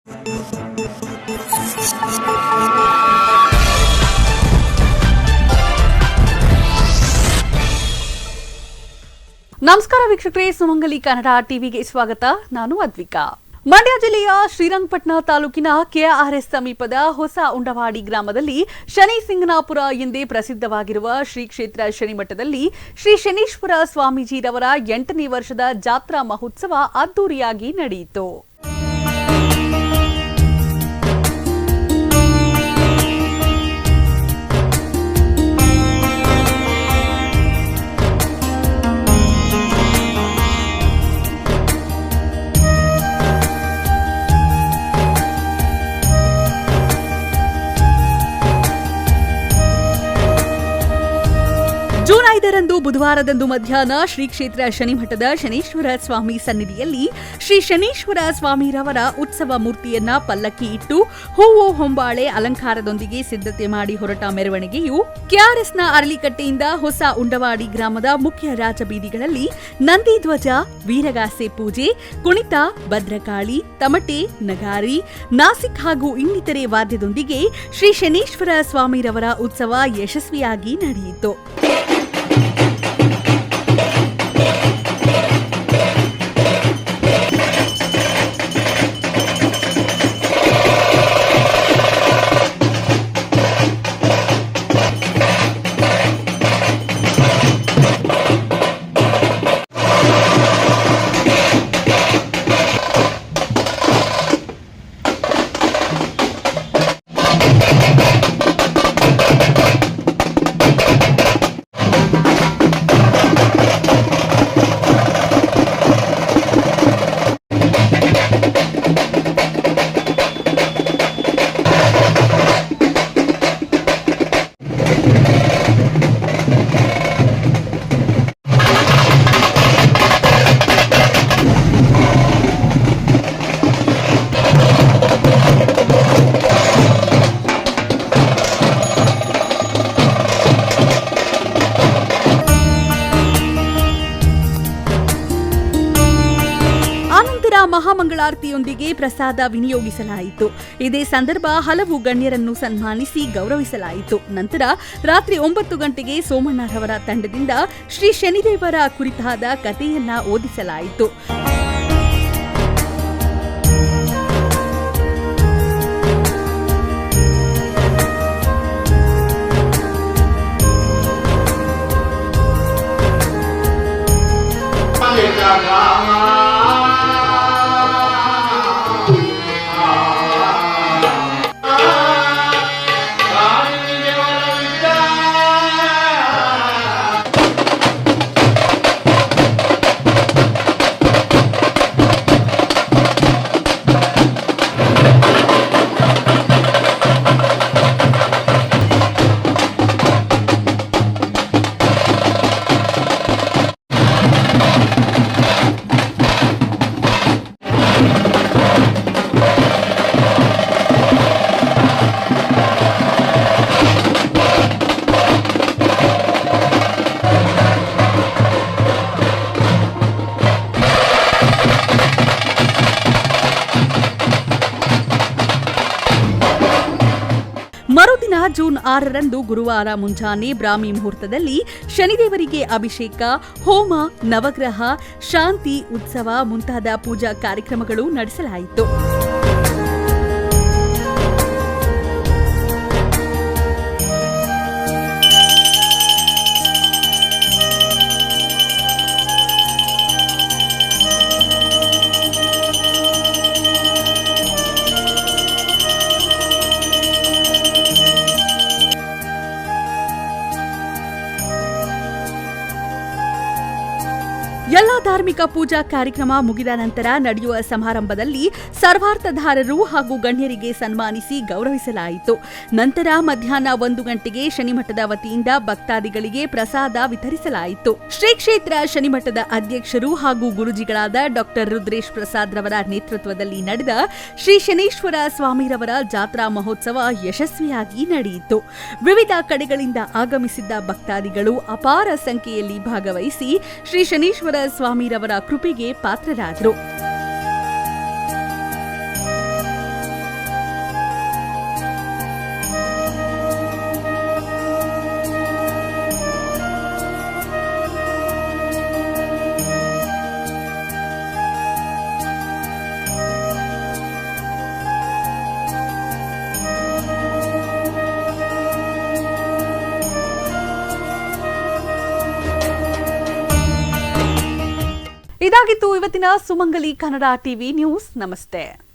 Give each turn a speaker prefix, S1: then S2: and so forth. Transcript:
S1: ನಮಸ್ಕಾರ ವೀಕ್ಷಕರೇ, ಸುಮಂಗಲಿ ಕನ್ನಡ ಟಿವಿಗೆ ಸ್ವಾಗತ. ನಾನು ಅದ್ವಿಕಾ. ಮಂಡ್ಯ ಜಿಲ್ಲೆಯ ಶ್ರೀರಂಗಪಟ್ಟಣ ತಾಲೂಕಿನ ಕೆಆರ್ಎಸ್ ಸಮೀಪದ ಹೊಸ ಉಂಡವಾಡಿ ಗ್ರಾಮದಲ್ಲಿ ಶನಿ ಸಿಂಗನಾಪುರ ಎಂದೇ ಪ್ರಸಿದ್ಧವಾಗಿರುವ ಶ್ರೀ ಕ್ಷೇತ್ರ ಶನಿಮಠದಲ್ಲಿ ಶ್ರೀ ಶನೀಶ್ವರ ಸ್ವಾಮೀಜಿರವರ 8ನೇ ವರ್ಷದ ಜಾತ್ರಾ ಮಹೋತ್ಸವ ಅದ್ದೂರಿಯಾಗಿ ನಡೆಯಿತು. ಜೂನ್ 5ರಂದು ಬುಧವಾರದಂದು ಮಧ್ಯಾಹ್ನ ಶ್ರೀ ಕ್ಷೇತ್ರ ಶನಿಮಠದ ಶನೀಶ್ವರ ಸ್ವಾಮಿ ಸನ್ನಿಧಿಯಲ್ಲಿ ಶ್ರೀ ಶನೀಶ್ವರ ಸ್ವಾಮಿರವರ ಉತ್ಸವ ಮೂರ್ತಿಯನ್ನ ಪಲ್ಲಕ್ಕಿ ಇಟ್ಟು ಹೂವು ಹೊಂಬಾಳೆ ಅಲಂಕಾರದೊಂದಿಗೆ ಸಿದ್ಧತೆ ಮಾಡಿ ಹೊರಟ ಮೆರವಣಿಗೆಯು ಕೆಆರ್ಎಸ್ನ ಅರಳಿಕಟ್ಟೆಯಿಂದ ಹೊಸ ಉಂಡವಾಡಿ ಗ್ರಾಮದ ಮುಖ್ಯ ರಾಜಬೀದಿಗಳಲ್ಲಿ ನಂದಿ ಧ್ವಜ, ವೀರಗಾಸೆ ಪೂಜೆ, ಕುಣಿತ, ಭದ್ರಕಾಳಿ, ತಮಟೆ, ನಗಾರಿ, ನಾಸಿಕ್ ಹಾಗೂ ಇನ್ನಿತರೆ ವಾದ್ಯದೊಂದಿಗೆ ಶ್ರೀ ಶನೀಶ್ವರ ಸ್ವಾಮಿರವರ ಉತ್ಸವ ಯಶಸ್ವಿಯಾಗಿ ನಡೆಯಿತು. ಮಹಾಮಂಗಳಾರತಿಯೊಂದಿಗೆ ಪ್ರಸಾದ ವಿನಿಯೋಗಿಸಲಾಯಿತು. ಇದೇ ಸಂದರ್ಭ ಹಲವು ಗಣ್ಯರನ್ನು ಸನ್ಮಾನಿಸಿ ಗೌರವಿಸಲಾಯಿತು. ನಂತರ ರಾತ್ರಿ 9 ಗಂಟೆಗೆ ಸೋಮಣ್ಣರವರ ತಂಡದಿಂದ ಶ್ರೀ ಶನಿದೇವರ ಕುರಿತಾದ ಕಥೆಯನ್ನ ಓದಿಸಲಾಯಿತು. ಮರುದಿನ ಜೂನ್ 6ರಂದು ಗುರುವಾರ ಮುಂಜಾನೆ ಬ್ರಾಹ್ಮಿ ಮುಹೂರ್ತದಲ್ಲಿ ಶನಿದೇವರಿಗೆ ಅಭಿಷೇಕ, ಹೋಮ, ನವಗ್ರಹ, ಶಾಂತಿ ಉತ್ಸವ ಮುಂತಾದ ಪೂಜಾ ಕಾರ್ಯಕ್ರಮಗಳು ನಡೆಸಲಾಯಿತು. ಎಲ್ಲಾ ಧಾರ್ಮಿಕ ಪೂಜಾ ಕಾರ್ಯಕ್ರಮ ಮುಗಿದ ನಂತರ ನಡೆಯುವ ಸಮಾರಂಭದಲ್ಲಿ ಸರ್ವಾರ್ಥಧಾರರು ಹಾಗೂ ಗಣ್ಯರಿಗೆ ಸನ್ಮಾನಿಸಿ ಗೌರವಿಸಲಾಯಿತು. ನಂತರ ಮಧ್ಯಾಹ್ನ 1 ಗಂಟೆಗೆ ಶನಿಮಠದ ವತಿಯಿಂದ ಭಕ್ತಾದಿಗಳಿಗೆ ಪ್ರಸಾದ ವಿತರಿಸಲಾಯಿತು. ಶ್ರೀ ಕ್ಷೇತ್ರ ಶನಿಮಠದ ಅಧ್ಯಕ್ಷರು ಹಾಗೂ ಗುರುಜಿಗಳಾದ ಡಾ ರುದ್ರೇಶ್ ಪ್ರಸಾದ್ ರವರ ನೇತೃತ್ವದಲ್ಲಿ ನಡೆದ ಶ್ರೀ ಶನೀಶ್ವರ ಸ್ವಾಮಿರವರ ಜಾತ್ರಾ ಮಹೋತ್ಸವ ಯಶಸ್ವಿಯಾಗಿ ನಡೆಯಿತು. ವಿವಿಧ ಕಡೆಗಳಿಂದ ಆಗಮಿಸಿದ್ದ ಭಕ್ತಾದಿಗಳು ಅಪಾರ ಸಂಖ್ಯೆಯಲ್ಲಿ ಭಾಗವಹಿಸಿ ಶ್ರೀ ಶನೀಶ್ವರ ಸ್ವಾಮಿರವರ ಕೃಪೆಗೆ ಪಾತ್ರರಾದರು. ಇದಾಗಿತ್ತು ಇವತ್ತಿನ ಸುಮಂಗಲಿ ಕನ್ನಡ ಟಿವಿ ನ್ಯೂಸ್. ನಮಸ್ತೆ.